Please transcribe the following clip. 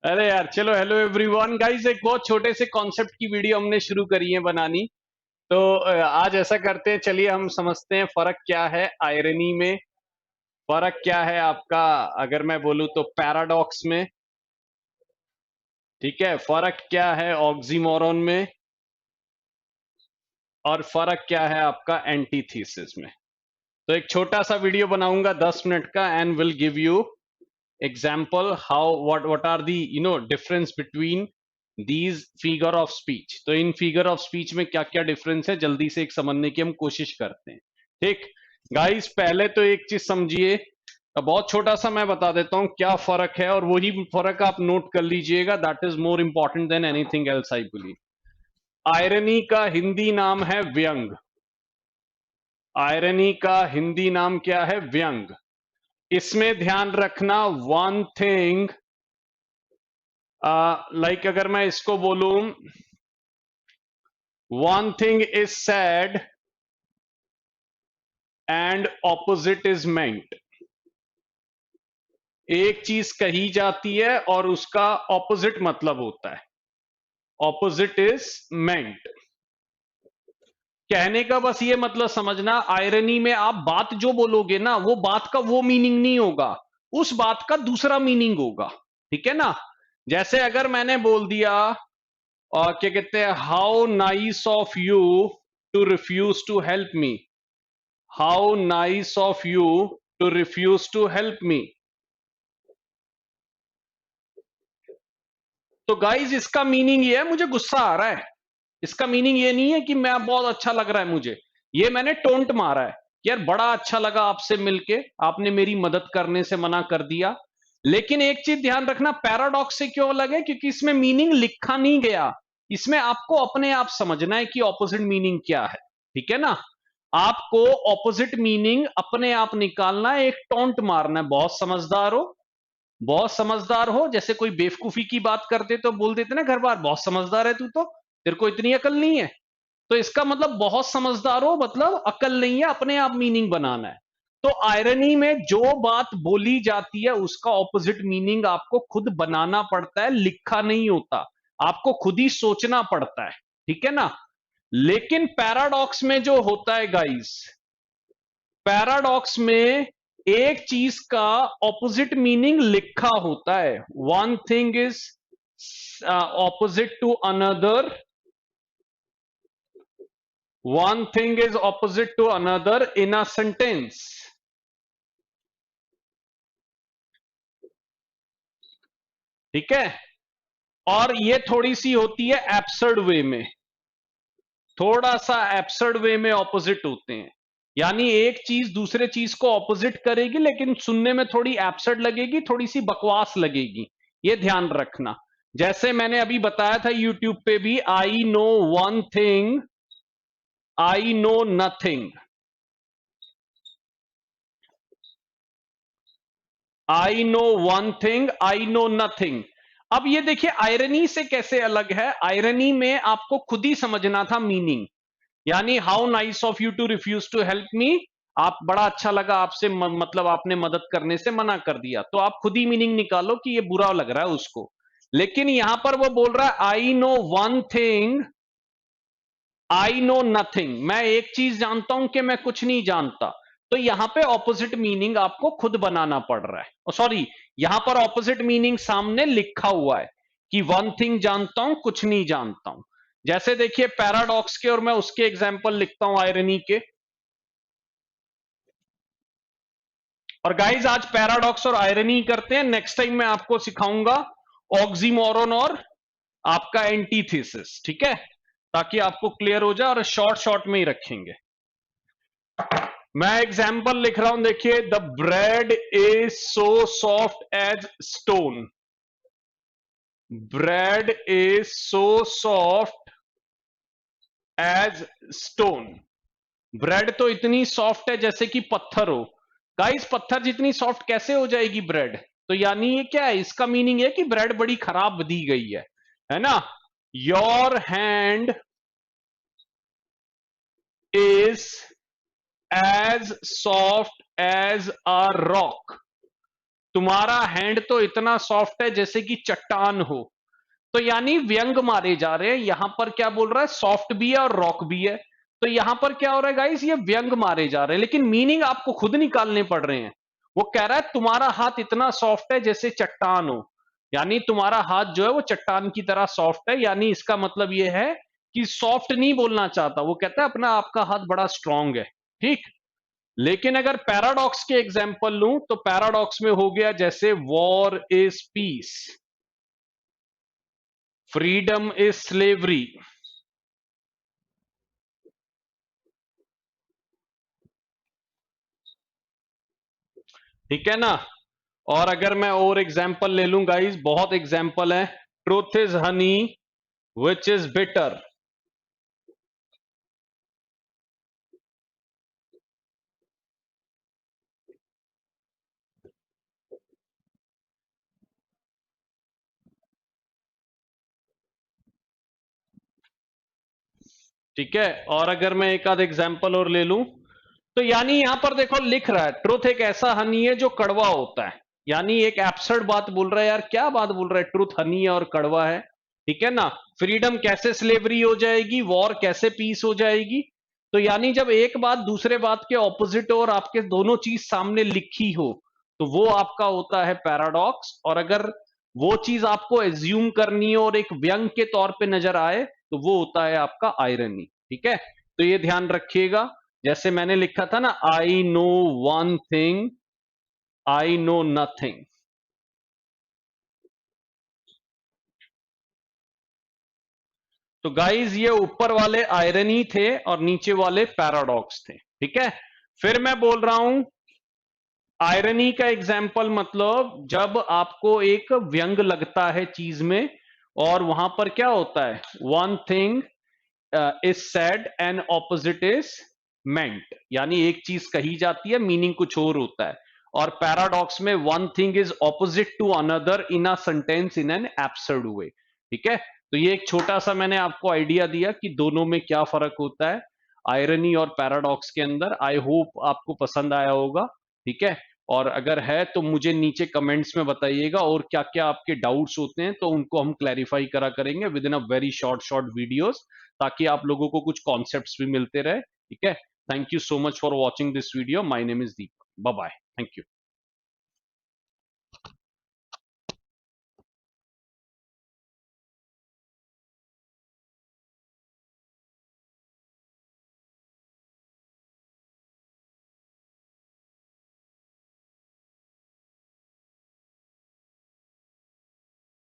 अरे यार चलो, हेलो एवरीवन गाइस। एक बहुत छोटे से कॉन्सेप्ट की वीडियो हमने शुरू करी है बनानी। तो आज ऐसा करते हैं, चलिए हम समझते हैं फर्क क्या है आयरनी में। फर्क क्या है आपका, अगर मैं बोलूं तो पैराडॉक्स में। ठीक है, फर्क क्या है ऑक्सीमोरॉन में, और फर्क क्या है आपका एंटीथीसिस में। तो एक छोटा सा वीडियो बनाऊंगा 10 मिनट का, and will give you example how what are the difference between these figure of speech। तो इन फिगर ऑफ स्पीच में क्या क्या डिफरेंस है, जल्दी से एक समझने की हम कोशिश करते हैं। ठीक गाइस, पहले तो एक चीज समझिए। बहुत छोटा सा मैं बता देता हूं क्या फर्क है, और वही फर्क आप नोट कर लीजिएगा। That is more important than anything else I believe. Irony का हिंदी नाम है व्यंग। आयरनी का हिंदी नाम क्या है? व्यंग। इसमें ध्यान रखना वन थिंग, लाइक अगर मैं इसको बोलूं, one thing is sad and opposite is meant. एक चीज कही जाती है और उसका ऑपोजिट मतलब होता है। Opposite is meant. कहने का बस ये मतलब समझना, आयरनी में आप बात जो बोलोगे ना, वो बात का वो मीनिंग नहीं होगा, उस बात का दूसरा मीनिंग होगा। ठीक है ना? जैसे अगर मैंने बोल दिया, और क्या कहते हैं, how nice of you to refuse to help me. How nice of you to refuse to help me. तो गाइज इसका मीनिंग ये है, मुझे गुस्सा आ रहा है। इसका मीनिंग ये नहीं है कि मैं बहुत अच्छा लग रहा है मुझे, ये मैंने टोंट मारा है कि यार बड़ा अच्छा लगा आपसे मिलके, आपने मेरी मदद करने से मना कर दिया। लेकिन एक चीज ध्यान रखना, पैराडॉक्स से क्यों अलग है? क्योंकि इसमें मीनिंग लिखा नहीं गया। इसमें आपको अपने आप समझना है कि ऑपोजिट मीनिंग क्या है। ठीक है ना? आपको ऑपोजिट मीनिंग अपने आप निकालना है, एक टोंट मारना है। बहुत समझदार हो, बहुत समझदार हो। जैसे कोई बेवकूफी की बात करते तो बोल देते ना घर बार, बहुत समझदार है तू तो, तेरे को इतनी अकल नहीं है। तो इसका मतलब बहुत समझदार हो मतलब अकल नहीं है, अपने आप मीनिंग बनाना है। तो आयरनी में जो बात बोली जाती है उसका ऑपोजिट मीनिंग आपको खुद बनाना पड़ता है, लिखा नहीं होता। आपको खुद ही सोचना पड़ता है। ठीक है ना? लेकिन पैराडॉक्स में जो होता है गाइस, पैराडॉक्स में एक चीज का ऑपोजिट मीनिंग लिखा होता है। One thing is opposite to another, one thing is opposite to another in a sentence. ठीक है? और ये थोड़ी सी होती है एब्सर्ड वे में, थोड़ा सा एब्सर्ड वे में ऑपोजिट होते हैं। यानी एक चीज दूसरे चीज को ऑपोजिट करेगी, लेकिन सुनने में थोड़ी एब्सर्ड लगेगी, थोड़ी सी बकवास लगेगी। ये ध्यान रखना। जैसे मैंने अभी बताया था यूट्यूब पे भी, I know one thing, I know nothing. I know one thing, I know nothing. अब ये देखिए आयरनी से कैसे अलग है। आयरनी में आपको खुद ही समझना था मीनिंग। यानी how nice of you to refuse to help me, आप बड़ा अच्छा लगा आपसे मतलब आपने मदद करने से मना कर दिया, तो आप खुद ही मीनिंग निकालो कि ये बुरा लग रहा है उसको। लेकिन यहां पर वो बोल रहा है I know one thing, I know nothing. मैं एक चीज जानता हूं कि मैं कुछ नहीं जानता। तो यहां पे ऑपोजिट मीनिंग आपको खुद बनाना पड़ रहा है। सॉरी, यहां पर ऑपोजिट मीनिंग सामने लिखा हुआ है कि वन थिंग जानता हूं, कुछ नहीं जानता हूं। जैसे देखिए पैराडॉक्स के, और मैं उसके एग्जाम्पल लिखता हूं आयरनी के। और गाइज आज पैराडॉक्स और आयरनी करते हैं, नेक्स्ट टाइम मैं आपको सिखाऊंगा ऑक्सीमोरन और आपका एंटीथेसिस। ठीक है? ताकि आपको क्लियर हो जाए, और शॉर्ट शॉर्ट में ही रखेंगे। मैं एग्जाम्पल लिख रहा हूं, देखिए, the bread is so soft as stone. Bread is so soft as stone. Bread तो इतनी सॉफ्ट है जैसे कि पत्थर हो। गाइस पत्थर जितनी सॉफ्ट कैसे हो जाएगी ब्रेड? तो यानी ये क्या है, इसका मीनिंग है कि ब्रेड बड़ी खराब दी गई है ना? Your hand is as soft as a rock. तुम्हारा हैंड तो इतना सॉफ्ट है जैसे कि चट्टान हो। तो यानी व्यंग मारे जा रहे हैं, यहां पर क्या बोल रहा है, सॉफ्ट भी है और रॉक भी है। तो यहां पर क्या हो रहा है गाइस, ये व्यंग मारे जा रहे हैं, लेकिन मीनिंग आपको खुद निकालने पड़ रहे हैं। वो कह रहा है तुम्हारा हाथ इतना सॉफ्ट है जैसे चट्टान हो, यानी तुम्हारा हाथ जो है वो चट्टान की तरह सॉफ्ट है, यानी इसका मतलब ये है कि सॉफ्ट नहीं बोलना चाहता, वो कहता है अपना आपका हाथ बड़ा स्ट्रांग है। ठीक। लेकिन अगर पैराडॉक्स के एग्जाम्पल लूं तो पैराडॉक्स में हो गया जैसे war is peace, freedom is slavery. ठीक है ना। और अगर मैं और एग्जाम्पल ले लूं गाइस, बहुत एग्जाम्पल है। Truth is Honey which is bitter. ठीक है। और अगर मैं एक आध एग्जाम्पल और ले लूं, तो यानी यहां पर देखो लिख रहा है ट्रुथ एक ऐसा हनी है जो कड़वा होता है, यानी एक एब्सर्ड बात बोल रहा है, यार क्या बात बोल रहा है, ट्रुथ हनी है और कड़वा है। ठीक है ना। फ्रीडम कैसे स्लेवरी हो जाएगी, वॉर कैसे पीस हो जाएगी। तो यानी जब एक बात दूसरे बात के ऑपोजिट हो और आपके दोनों चीज सामने लिखी हो, तो वो आपका होता है पैराडॉक्स। और अगर वो चीज आपको एज्यूम करनी हो और एक व्यंग के तौर पे नजर आए, तो वो होता है आपका आयरनी। ठीक है। तो ये ध्यान रखिएगा। जैसे मैंने लिखा था ना, I know one thing, I know nothing. तो गाइज ये ऊपर वाले आयरनी थे और नीचे वाले पैराडॉक्स थे। ठीक है। फिर मैं बोल रहा हूं आयरनी का एग्जाम्पल, मतलब जब आपको एक व्यंग लगता है चीज में, और वहां पर क्या होता है, one thing is said and opposite is meant, यानी एक चीज कही जाती है मीनिंग कुछ और होता है। और पैराडॉक्स में one thing is opposite to another in a sentence in an absurd way. ठीक है। तो ये एक छोटा सा मैंने आपको आइडिया दिया कि दोनों में क्या फर्क होता है आयरनी और पैराडॉक्स के अंदर। आई होप आपको पसंद आया होगा। ठीक है। और अगर है तो मुझे नीचे कमेंट्स में बताइएगा, और क्या क्या आपके डाउट्स होते हैं तो उनको हम क्लैरिफाई करा करेंगे with in a very short short videos, ताकि आप लोगों को कुछ कॉन्सेप्ट्स भी मिलते रहे। ठीक है। Thank you so much for watching this video. My name is Deep. Bye bye. Thank you.